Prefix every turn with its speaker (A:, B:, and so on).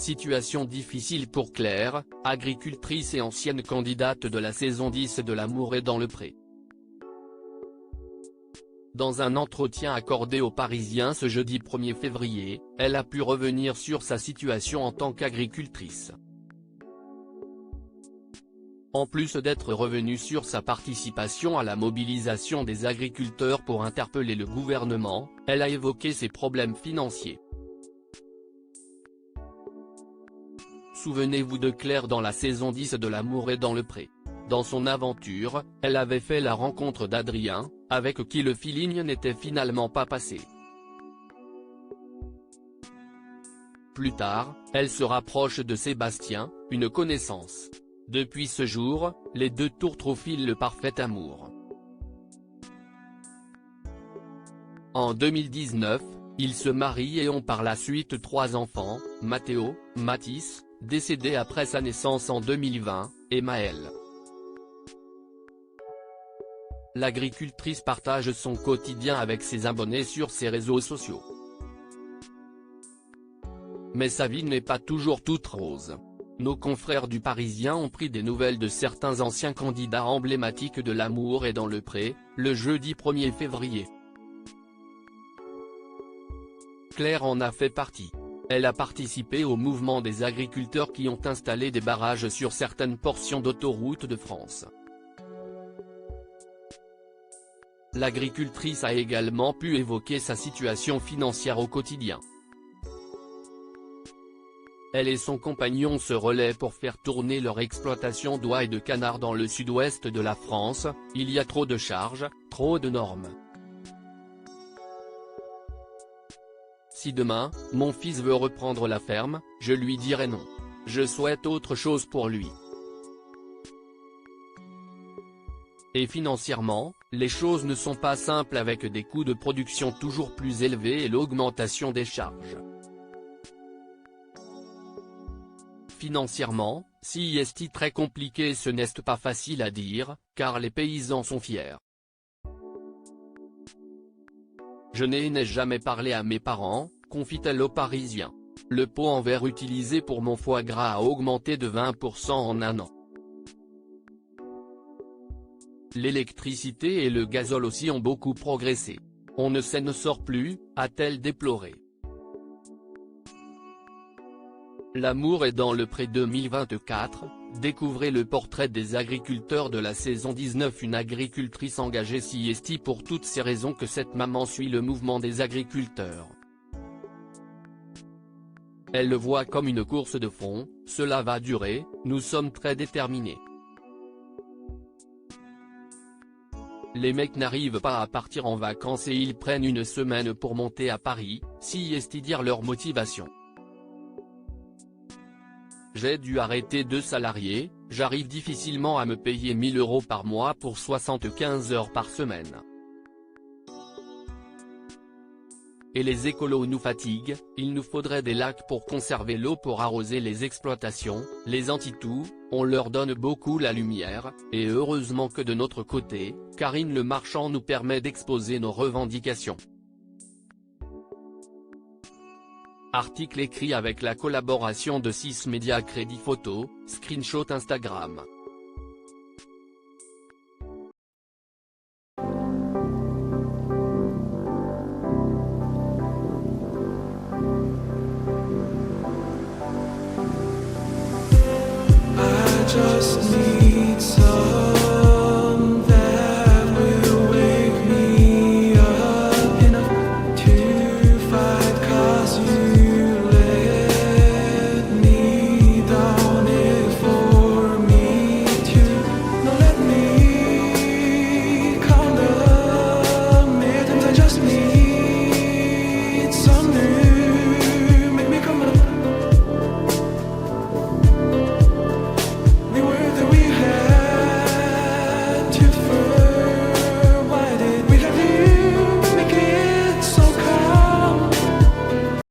A: Situation difficile pour Claire, agricultrice et ancienne candidate de la saison 10 de L'amour est dans le pré. Dans un entretien accordé aux Parisiens ce jeudi 1er février, elle a pu revenir sur sa situation en tant qu'agricultrice. En plus d'être revenue sur sa participation à la mobilisation des agriculteurs pour interpeller le gouvernement, elle a évoqué ses problèmes financiers. Souvenez-vous de Claire dans la saison 10 de L'amour est dans le pré. Dans son aventure, elle avait fait la rencontre d'Adrien, avec qui le feeling n'était finalement pas passé. Plus tard, elle se rapproche de Sébastien, une connaissance. Depuis ce jour, les deux tourtent au fil le parfait amour. En 2019, ils se marient et ont par la suite 3 enfants, Matteo, Mathis, décédé après sa naissance en 2020, et Maëlle. L'agricultrice partage son quotidien avec ses abonnés sur ses réseaux sociaux. Mais sa vie n'est pas toujours toute rose. Nos confrères du Parisien ont pris des nouvelles de certains anciens candidats emblématiques de L'amour est dans le pré, le jeudi 1er février. Claire en a fait partie. Elle a participé au mouvement des agriculteurs qui ont installé des barrages sur certaines portions d'autoroutes de France. L'agricultrice a également pu évoquer sa situation financière au quotidien. Elle et son compagnon se relaient pour faire tourner leur exploitation d'oies et de canards dans le sud-ouest de la France. Il y a trop de charges, trop de normes. Si demain, mon fils veut reprendre la ferme, je lui dirai non. Je souhaite autre chose pour lui. Et financièrement, les choses ne sont pas simples avec des coûts de production toujours plus élevés et l'augmentation des charges. Financièrement, si est très compliqué, ce n'est pas facile à dire, car les paysans sont fiers. Je n'ai jamais parlé à mes parents, confie-t-elle aux Parisiens. Le pot en verre utilisé pour mon foie gras a augmenté de 20% en un an. L'électricité et le gazole aussi ont beaucoup progressé. On ne s'en sort plus, a-t-elle déploré. L'amour est dans le pré 2024, découvrez le portrait des agriculteurs de la saison 19. Une agricultrice engagée si est pour toutes ces raisons que cette maman suit le mouvement des agriculteurs. Elle le voit comme une course de fond, cela va durer, nous sommes très déterminés. Les mecs n'arrivent pas à partir en vacances et ils prennent une semaine pour monter à Paris, si est dire leur motivation. J'ai dû arrêter 2 salariés, j'arrive difficilement à me payer 1000 € par mois pour 75 heures par semaine. Et les écolos nous fatiguent, il nous faudrait des lacs pour conserver l'eau pour arroser les exploitations, les anti-tout, on leur donne beaucoup la lumière, et heureusement que de notre côté, Karine Le Marchand nous permet d'exposer nos revendications. Article écrit avec la collaboration de 6 médias. Crédit photo, screenshot Instagram.
B: Just